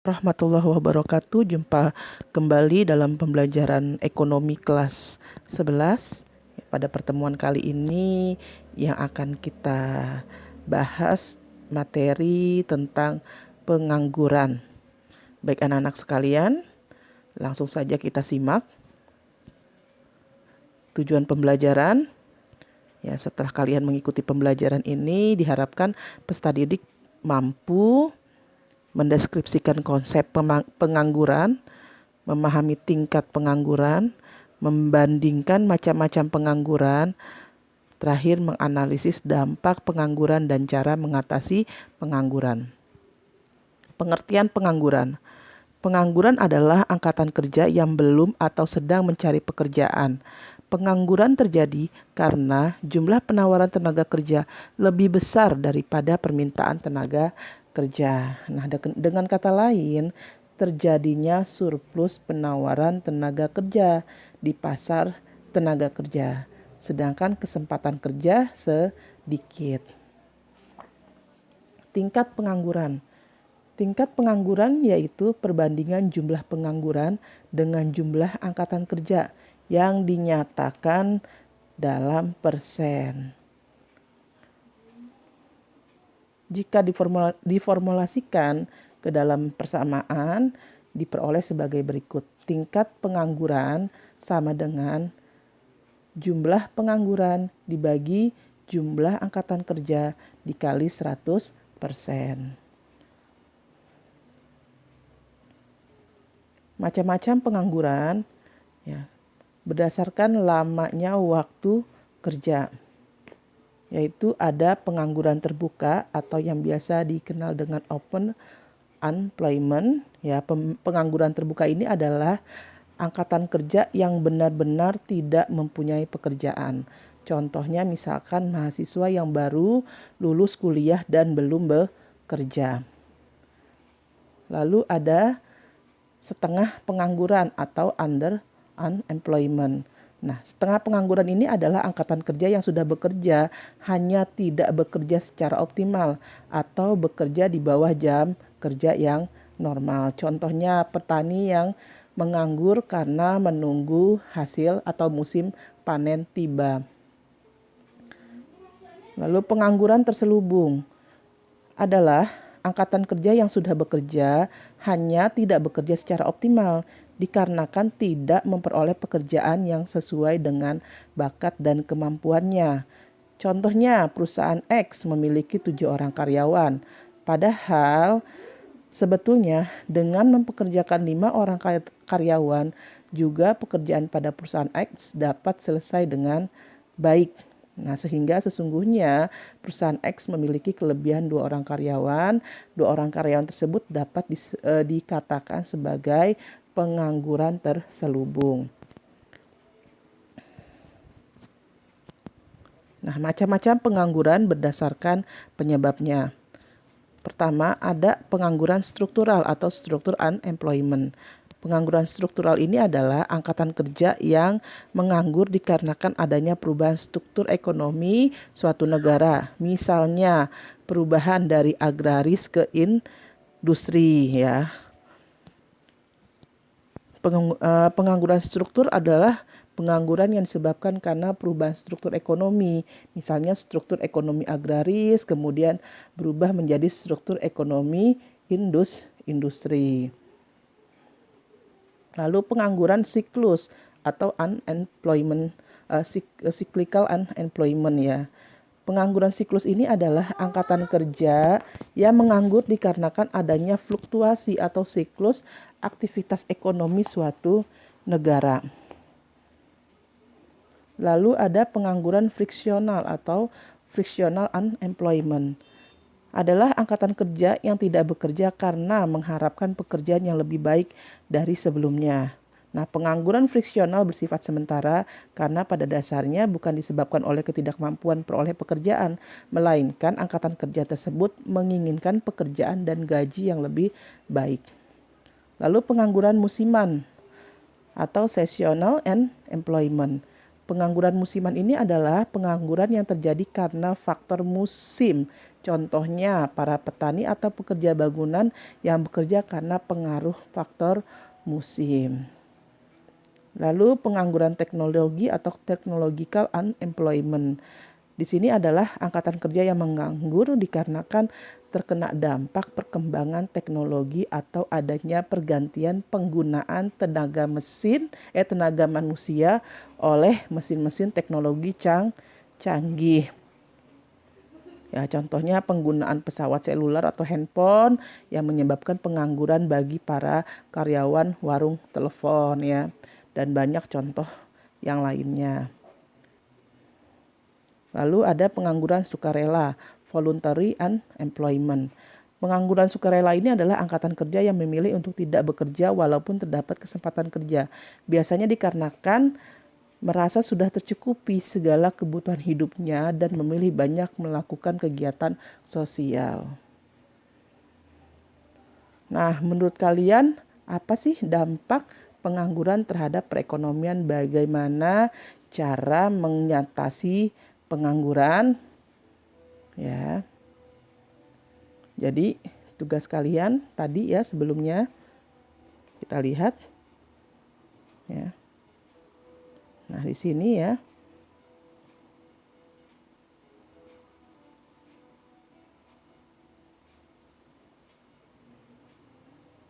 Warahmatullahi wabarakatuh. Jumpa kembali dalam pembelajaran ekonomi kelas 11. Pada pertemuan kali ini yang akan kita bahas materi tentang pengangguran. Baik anak-anak sekalian, langsung saja kita simak tujuan pembelajaran. Ya, setelah kalian mengikuti pembelajaran ini, diharapkan peserta didik mampu mendeskripsikan konsep pengangguran, memahami tingkat pengangguran, membandingkan macam-macam pengangguran, terakhir menganalisis dampak pengangguran dan cara mengatasi pengangguran. Pengertian pengangguran. Pengangguran adalah angkatan kerja yang belum atau sedang mencari pekerjaan. Pengangguran terjadi karena jumlah penawaran tenaga kerja lebih besar daripada permintaan tenaga kerja. Nah, dengan kata lain, terjadinya surplus penawaran tenaga kerja di pasar tenaga kerja, sedangkan kesempatan kerja sedikit. Tingkat pengangguran. Tingkat pengangguran yaitu perbandingan jumlah pengangguran dengan jumlah angkatan kerja yang dinyatakan dalam persen. Jika diformulasikan ke dalam persamaan, diperoleh sebagai berikut. Tingkat pengangguran sama dengan jumlah pengangguran dibagi jumlah angkatan kerja dikali 100%. Macam-macam pengangguran ya, berdasarkan lamanya waktu kerja, yaitu ada pengangguran terbuka atau yang biasa dikenal dengan open unemployment. Ya, pengangguran terbuka ini adalah angkatan kerja yang benar-benar tidak mempunyai pekerjaan. Contohnya misalkan mahasiswa yang baru lulus kuliah dan belum bekerja. Lalu ada setengah pengangguran atau under unemployment. Nah, setengah pengangguran ini adalah angkatan kerja yang sudah bekerja, hanya tidak bekerja secara optimal atau bekerja di bawah jam kerja yang normal. Contohnya petani yang menganggur karena menunggu hasil atau musim panen tiba. Lalu pengangguran terselubung adalah angkatan kerja yang sudah bekerja hanya tidak bekerja secara optimal dikarenakan tidak memperoleh pekerjaan yang sesuai dengan bakat dan kemampuannya. Contohnya perusahaan X memiliki 7 orang karyawan, padahal sebetulnya dengan mempekerjakan 5 orang karyawan juga pekerjaan pada perusahaan X dapat selesai dengan baik. Nah, sehingga sesungguhnya perusahaan X memiliki kelebihan 2 orang karyawan. 2 orang karyawan tersebut dapat dikatakan sebagai pengangguran terselubung. Nah, macam-macam pengangguran berdasarkan penyebabnya. Pertama, ada pengangguran struktural atau struktur unemployment. Pengangguran struktural ini adalah angkatan kerja yang menganggur dikarenakan adanya perubahan struktur ekonomi suatu negara. Misalnya, perubahan dari agraris ke industri ya. Pengangguran struktur adalah pengangguran yang disebabkan karena perubahan struktur ekonomi. Misalnya struktur ekonomi agraris kemudian berubah menjadi struktur ekonomi industri. Lalu pengangguran siklus atau unemployment, cyclical unemployment ya. Pengangguran siklus ini adalah angkatan kerja yang menganggur dikarenakan adanya fluktuasi atau siklus aktivitas ekonomi suatu negara. Lalu ada pengangguran friksional atau frictional unemployment. Adalah angkatan kerja yang tidak bekerja karena mengharapkan pekerjaan yang lebih baik dari sebelumnya. Nah, pengangguran friksional bersifat sementara karena pada dasarnya bukan disebabkan oleh ketidakmampuan peroleh pekerjaan, melainkan angkatan kerja tersebut menginginkan pekerjaan dan gaji yang lebih baik. Lalu pengangguran musiman atau seasonal unemployment. Pengangguran musiman ini adalah pengangguran yang terjadi karena faktor musim. Contohnya para petani atau pekerja bangunan yang bekerja karena pengaruh faktor musim. Lalu pengangguran teknologi atau technological unemployment. Di sini adalah angkatan kerja yang menganggur dikarenakan terkena dampak perkembangan teknologi atau adanya pergantian penggunaan tenaga manusia oleh mesin-mesin teknologi canggih. Ya, contohnya penggunaan pesawat seluler atau handphone yang menyebabkan pengangguran bagi para karyawan warung telepon ya, dan banyak contoh yang lainnya. Lalu ada pengangguran sukarela, voluntary unemployment. Pengangguran sukarela ini adalah angkatan kerja yang memilih untuk tidak bekerja walaupun terdapat kesempatan kerja. Biasanya dikarenakan merasa sudah tercukupi segala kebutuhan hidupnya dan memilih banyak melakukan kegiatan sosial. Nah, menurut kalian apa sih dampak pengangguran terhadap perekonomian? Bagaimana cara mengatasi pengangguran? Ya. Jadi, tugas kalian tadi ya sebelumnya kita lihat ya. Nah, di sini ya.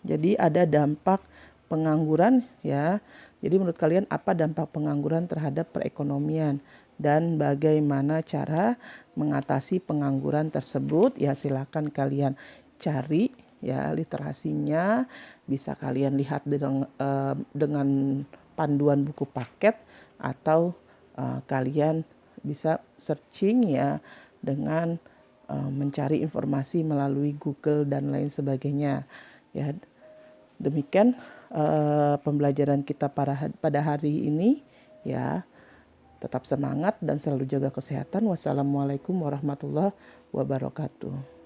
Jadi ada dampak pengangguran ya. Jadi menurut kalian apa dampak pengangguran terhadap perekonomian dan bagaimana cara mengatasi pengangguran tersebut? Ya silakan kalian cari ya literasinya, bisa kalian lihat dengan panduan buku paket atau kalian bisa searching ya dengan mencari informasi melalui Google dan lain sebagainya. Ya, demikian pembelajaran kita pada hari ini ya. Tetap semangat dan selalu jaga kesehatan. Wassalamualaikum warahmatullahi wabarakatuh.